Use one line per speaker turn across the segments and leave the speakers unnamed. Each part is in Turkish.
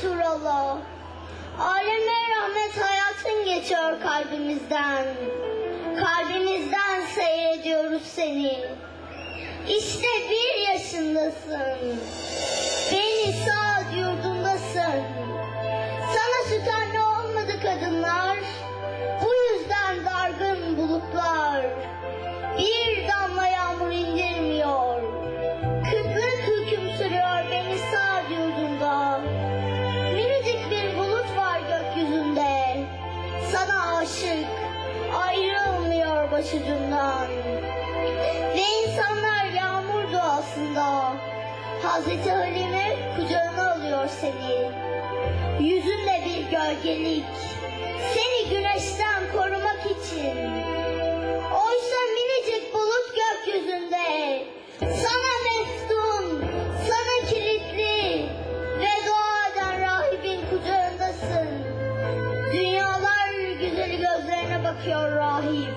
Resulallah. Aleme rahmet hayatın geçiyor kalbimizden. Kalbimizden seyrediyoruz seni. İşte 1 yaşındasın. Beni Saad yurdundasın. Sana süt anne olmadı kadınlar. Bu yüzden dargın bulutlar. Bir damla yağmur indirmiyor. Kıtlık hüküm sürüyor beni Saad yurdunda. Minicik bir bulut var gökyüzünde. Sana aşık, ayrılmıyor başucumdan. Ve insanlar yağmur duasında Hazreti Halim'i kucağına alıyor seni. Yüzünde bir gölgelik, seni güneşten korumak için. Oysa minicik bulut gökyüzünde, sana meftun, sana kilitli ve dua eden rahibin kucağındasın. Dünyalar güzeli gözlerine bakıyor rahip.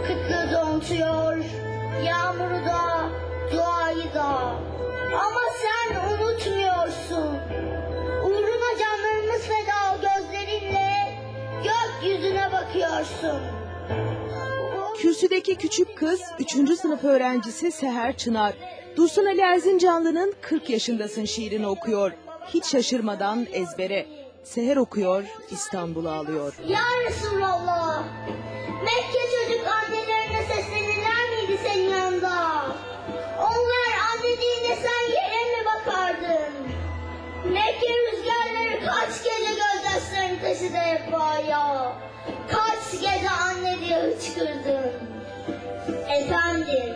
Kıtlığı dontuyor, yağmuru da, duayı da. Ama sen unutmuyorsun. Uğruna canlarımız feda gözlerinle gökyüzüne bakıyorsun.
Kürsüdeki küçük kız 3. sınıf öğrencisi Seher Çınar. Dursun Ali Erzincanlı'nın 40 yaşındasın şiirini okuyor. Hiç şaşırmadan ezbere. Seher okuyor, İstanbul'u ağlıyor.
Ya Resulallah, Mekke çocuk annelerine seslenirler miydi senin yanında? Onlar anne deyince sen yere mi bakardın? Mekke rüzgarları kaç gece gözyaşlarını taşıdı hep ya. Kaç gece anne diye hıçkırdın. Efendim,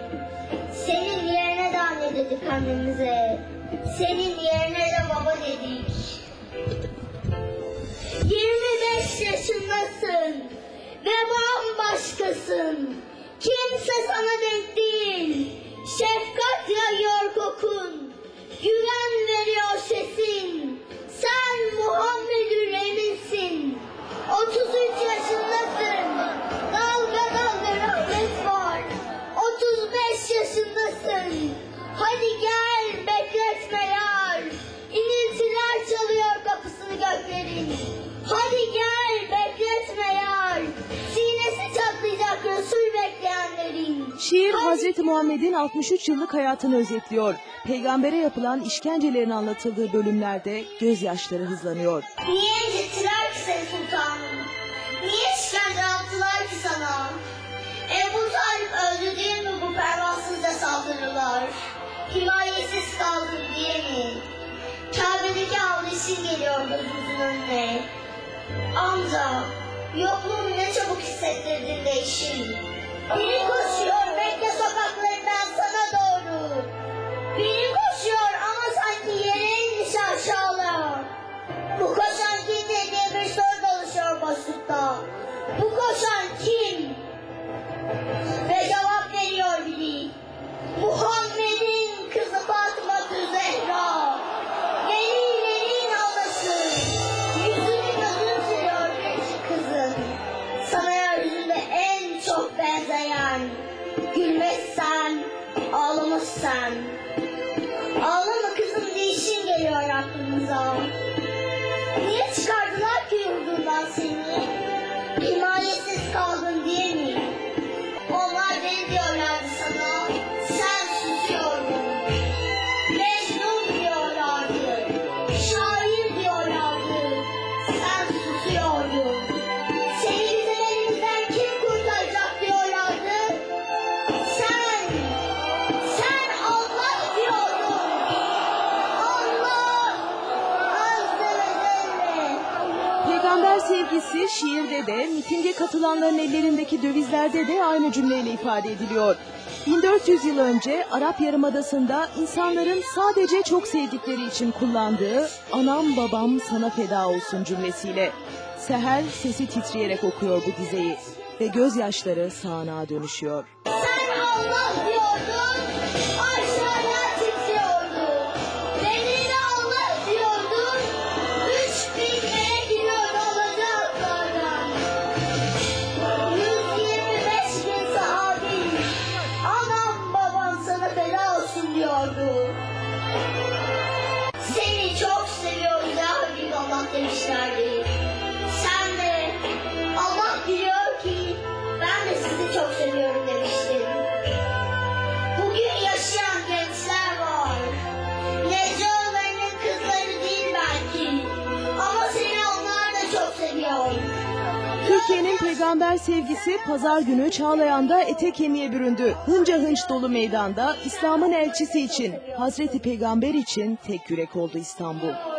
senin yerine de anne dedik annemize. Senin yerine de baba dedik. 25 yaşındasın ve bambaşkasın. Kimse sana denk değil. Şefkat yayıyor kokun. Güven veriyor sesin. Sen Muhammed'ün eminsin. 33 yaşındasın. Dalga dalga rahmet var. 35 yaşındasın. Hadi gel bekletme yar. İniltiler çalıyor kapısını göklerin. Hadi gel bekletme yar. Sinesi çatlayacak Resul bekleyenlerin.
Şiir Hazreti Muhammed'in 63 yıllık hayatını özetliyor. Peygambere yapılan işkencelerin anlatıldığı bölümlerde gözyaşları hızlanıyor.
Niye incittiler ki seni sultanım? Niye işkence yaptılar ki sana? Ebu Talip öldü değil mi bu pervasızca saldırılar? Himayesiz kaldın diye mi? Kabe'deki avlışın geliyor gözümüzün önüne. Amca, yokluğumu ne çabuk hissettirdin değişim. Biri koşuyor Mekke sokaklarından sana doğru. Biri koşuyor ama sanki yere inmiş aşağıya. Bu koşan kim diye bir soru dolaşıyor boşlukta. Bu koşan kim? Ve cevap veriyor biri. Muhammed'in kızı Fatıma Zehra. Velilerin ablası. Yüzünü gözünü siliyor genç kızın. Sana yeryüzünde en çok benzeyen. Gülmezsen, ağlamazsan. Ağlama kızım deyişin geliyor aklımıza. Niye çıkardılar ki yurdundan seni? Himayesiz kaldın diye mi? Onlar deli diyorlardı sana. Sen susuyordun. Mecnun diyorlardı. Şair diyorlardı. Sen susuyordun. Seni bizim elimizden kim kurtaracak diyorlardı. Sen Allah diyordun. Allah azze ve celle.
Peygamber sevgisi şiirde de, mitinge katılanların ellerindeki dövizlerde de aynı cümleyle ifade ediliyor. 1400 yıl önce Arap Yarımadası'nda insanların sadece çok sevdikleri için kullandığı "anam babam sana feda olsun" cümlesiyle. Seher sesi titreyerek okuyor bu dizeyi ve gözyaşları sağanağa dönüşüyor.
Sen Allah diyordun, aşağıya titriyordu. Beni de Allah diyordun, 3000'e giriyor olacaklardan. 125 bin sahabi, anam babam sana feda olsun diyordu. Seni çok seviyoruz ya Habib demişlerdi. Sen de Allah biliyor ki ben de sizi çok seviyorum demiştin. Bugün yaşayan gençler var. Neccaoğullarının kızları değil belki. Ama seni onlar da çok seviyor.
Türkiye'nin peygamber sevgisi pazar günü Çağlayan'da ete kemiğe büründü. Hınca hınç dolu meydanda İslam'ın elçisi için, Hazreti Peygamber için tek yürek oldu İstanbul.